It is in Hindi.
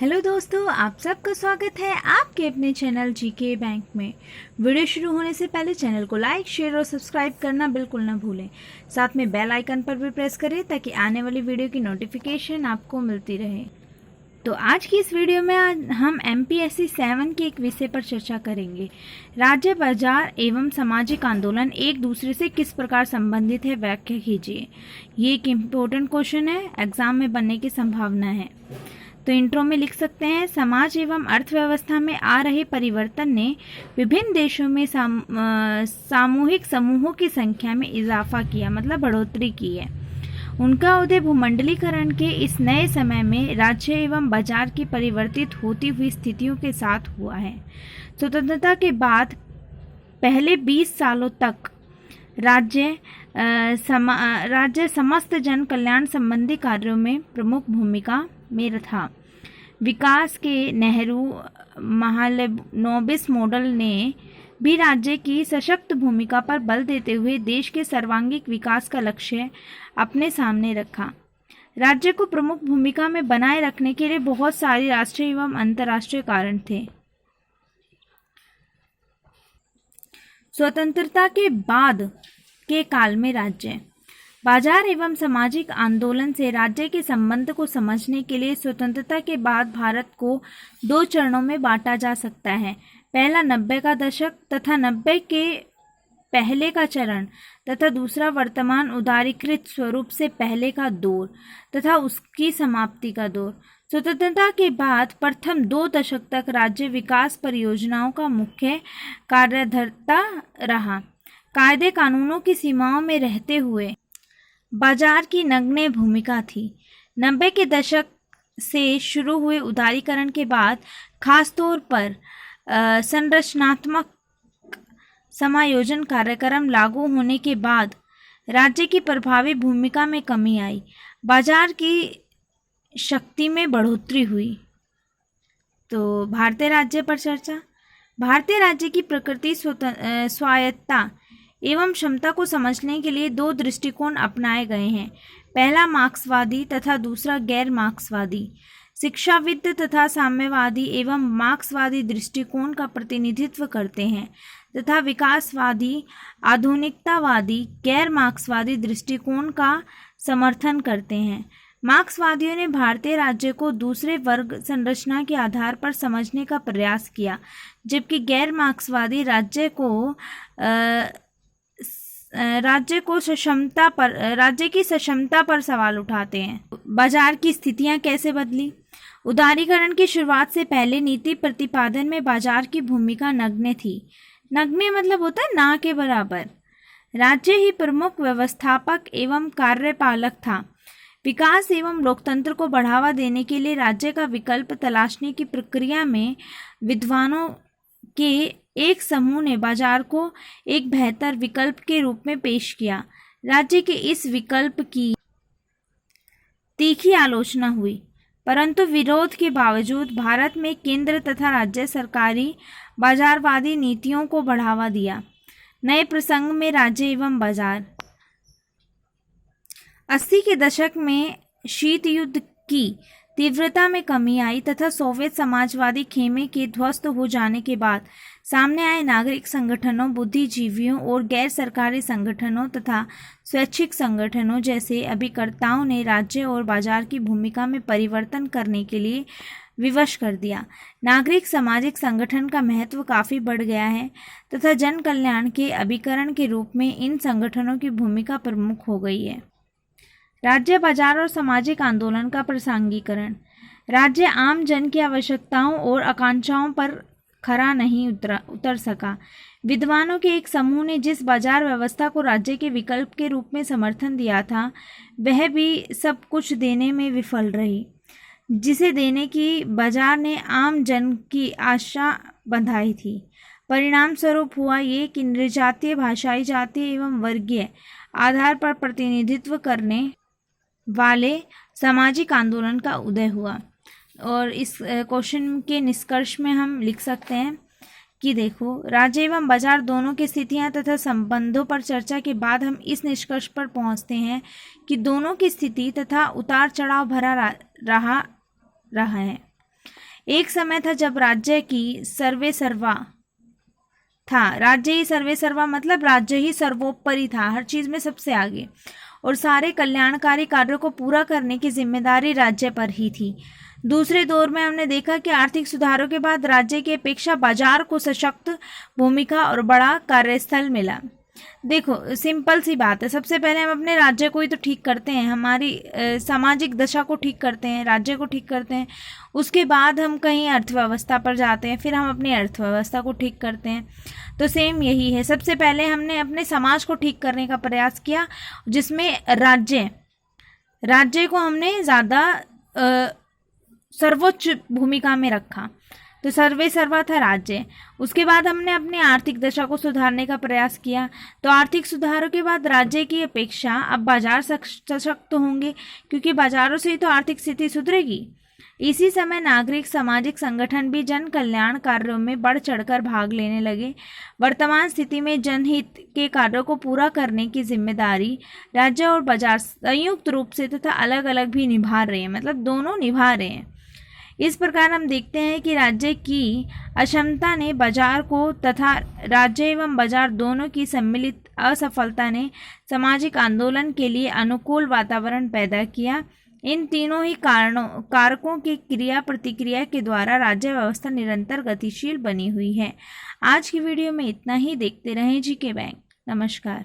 हेलो दोस्तों, आप सबका स्वागत है आपके अपने चैनल जीके बैंक में। वीडियो शुरू होने से पहले चैनल को लाइक, शेयर और सब्सक्राइब करना बिल्कुल ना भूलें। साथ में बेल आइकन पर भी प्रेस करें ताकि आने वाली वीडियो की नोटिफिकेशन आपको मिलती रहे। तो आज की इस वीडियो में हम MPSC 7 के एक विषय पर चर्चा करेंगे। राज्य, बाजार एवं सामाजिक आंदोलन एक दूसरे से किस प्रकार संबंधित है, व्याख्या कीजिए। ये एक इम्पोर्टेंट क्वेश्चन है, एग्जाम में बनने की संभावना है। तो इंट्रो में लिख सकते हैं, समाज एवं अर्थव्यवस्था में आ रहे परिवर्तन ने विभिन्न देशों में सामूहिक समूहों की संख्या में इजाफा किया, मतलब बढ़ोतरी की है। उनका उदय भूमंडलीकरण के इस नए समय में राज्य एवं बाजार की परिवर्तित होती हुई स्थितियों के साथ हुआ है। स्वतंत्रता के बाद पहले 20 सालों तक राज्य समस्त जन कल्याण संबंधी कार्यों में प्रमुख भूमिका में था। विकास के नेहरू महालनोबिस मॉडल ने भी राज्य की सशक्त भूमिका पर बल देते हुए देश के सर्वांगीण विकास का लक्ष्य अपने सामने रखा। राज्य को प्रमुख भूमिका में बनाए रखने के लिए बहुत सारे राष्ट्रीय एवं अंतर्राष्ट्रीय कारण थे। स्वतंत्रता के बाद के काल में राज्य, बाजार एवं सामाजिक आंदोलन से राज्य के संबंध को समझने के लिए स्वतंत्रता के बाद भारत को दो चरणों में बांटा जा सकता है। पहला 90 का दशक तथा 90 के पहले का चरण तथा दूसरा वर्तमान उदारीकृत स्वरूप से पहले का दौर तथा उसकी समाप्ति का दौर। स्वतंत्रता के बाद प्रथम 2 दशक तक राज्य विकास परियोजनाओं का मुख्य कार्यधर्ता रहा। कायदे कानूनों की सीमाओं में रहते हुए बाजार की नगण्य भूमिका थी। 90 के दशक से शुरू हुए उदारीकरण के बाद खासतौर पर संरचनात्मक समायोजन कार्यक्रम लागू होने के बाद राज्य की प्रभावी भूमिका में कमी आई। बाजार की शक्ति में बढ़ोतरी हुई। तो भारतीय राज्य पर चर्चा। भारतीय राज्य की प्रकृति, स्वायत्तता एवं क्षमता को समझने के लिए 2 दृष्टिकोण अपनाए गए हैं। पहला मार्क्सवादी तथा दूसरा गैर मार्क्सवादी। शिक्षाविद तथा साम्यवादी एवं मार्क्सवादी दृष्टिकोण का प्रतिनिधित्व करते हैं तथा विकासवादी, आधुनिकतावादी, गैर मार्क्सवादी दृष्टिकोण का समर्थन करते हैं। मार्क्सवादियों ने भारतीय राज्य को दूसरे वर्ग संरचना के आधार पर समझने का प्रयास किया, जबकि गैर मार्क्सवादी राज्य की सक्षमता पर सवाल उठाते हैं। बाजार की स्थितियां कैसे बदली। उदारीकरण की शुरुआत से पहले नीति प्रतिपादन में बाजार की भूमिका नगण्य थी। नगण्य मतलब होता है ना के बराबर। राज्य ही प्रमुख व्यवस्थापक एवं कार्यपालक था। विकास एवं लोकतंत्र को बढ़ावा देने के लिए राज्य का विकल्प तलाशने की प्रक्रिया में विद्वानों के एक समूह ने बाजार को एक बेहतर विकल्प के रूप में पेश किया। राज्य के इस विकल्प की तीखी आलोचना हुई, परंतु विरोध के बावजूद भारत में केंद्र तथा राज्य सरकारी बाजारवादी नीतियों को बढ़ावा दिया। नए प्रसंग में राज्य एवं बाजार। 80 के दशक में शीत युद्ध की तीव्रता में कमी आई तथा सोवियत समाजवादी खेमे के ध्वस्त हो जाने के बाद सामने आए नागरिक संगठनों, बुद्धिजीवियों और गैर सरकारी संगठनों तथा स्वैच्छिक संगठनों जैसे अभिकर्ताओं ने राज्य और बाजार की भूमिका में परिवर्तन करने के लिए विवश कर दिया। नागरिक सामाजिक संगठन का महत्व काफ़ी बढ़ गया है तथा जन कल्याण के अभिकरण के रूप में इन संगठनों की भूमिका प्रमुख हो गई है। राज्य, बाजार और सामाजिक आंदोलन का प्रासंगिकरण। राज्य आम जन की आवश्यकताओं और आकांक्षाओं पर खरा नहीं उतर सका। विद्वानों के एक समूह ने जिस बाजार व्यवस्था को राज्य के विकल्प के रूप में समर्थन दिया था, वह भी सब कुछ देने में विफल रही, जिसे देने की बाजार ने आम जन की आशा बंधाई थी। परिणाम स्वरूप हुआ ये कि नृजातीय, भाषाई, जातीय एवं वर्गीय आधार पर प्रतिनिधित्व करने वाले सामाजिक आंदोलन का उदय हुआ। और इस क्वेश्चन के निष्कर्ष में हम लिख सकते हैं कि देखो, राज्य एवं बाजार दोनों की स्थितियां तथा संबंधों पर चर्चा के बाद हम इस निष्कर्ष पर पहुंचते हैं कि दोनों की स्थिति तथा उतार चढ़ाव भरा रहा है। एक समय था जब राज्य की सर्वे सर्वा था, राज्य ही सर्वे सर्वा मतलब राज्य ही सर्वोपरि था, हर चीज में सबसे आगे, और सारे कल्याणकारी कार्यों को पूरा करने की जिम्मेदारी राज्य पर ही थी। दूसरे दौर में हमने देखा कि आर्थिक सुधारों के बाद राज्य की अपेक्षा बाजार को सशक्त भूमिका और बड़ा कार्यस्थल मिला। देखो सिंपल सी बात है, सबसे पहले हम अपने राज्य को ही तो ठीक करते हैं, हमारी सामाजिक दशा को ठीक करते हैं, राज्य को ठीक करते हैं, उसके बाद हम कहीं अर्थव्यवस्था पर जाते हैं, फिर हम अपनी अर्थव्यवस्था को ठीक करते हैं। तो सेम यही है, सबसे पहले हमने अपने समाज को ठीक करने का प्रयास किया, जिसमें राज्य को हमने ज़्यादा सर्वोच्च भूमिका में रखा, तो सर्वे सर्वा था राज्य। उसके बाद हमने अपनी आर्थिक दशा को सुधारने का प्रयास किया, तो आर्थिक सुधारों के बाद राज्य की अपेक्षा अब बाजार सशक्त होंगे, क्योंकि बाजारों से ही तो आर्थिक स्थिति सुधरेगी। इसी समय नागरिक सामाजिक संगठन भी जन कल्याण कार्यों में बढ़ चढ़कर भाग लेने लगे। वर्तमान स्थिति में जनहित के कार्यों को पूरा करने की जिम्मेदारी राज्य और बाजार संयुक्त रूप से तथा अलग अलग भी निभा रहे हैं, मतलब दोनों निभा रहे हैं। इस प्रकार हम देखते हैं कि राज्य की अक्षमता ने बाजार को तथा राज्य एवं बाजार दोनों की सम्मिलित असफलता ने सामाजिक आंदोलन के लिए अनुकूल वातावरण पैदा किया। इन तीनों ही कारकों की क्रिया प्रतिक्रिया के द्वारा राज्य व्यवस्था निरंतर गतिशील बनी हुई है। आज की वीडियो में इतना ही। देखते रहें जीके बैंक। नमस्कार।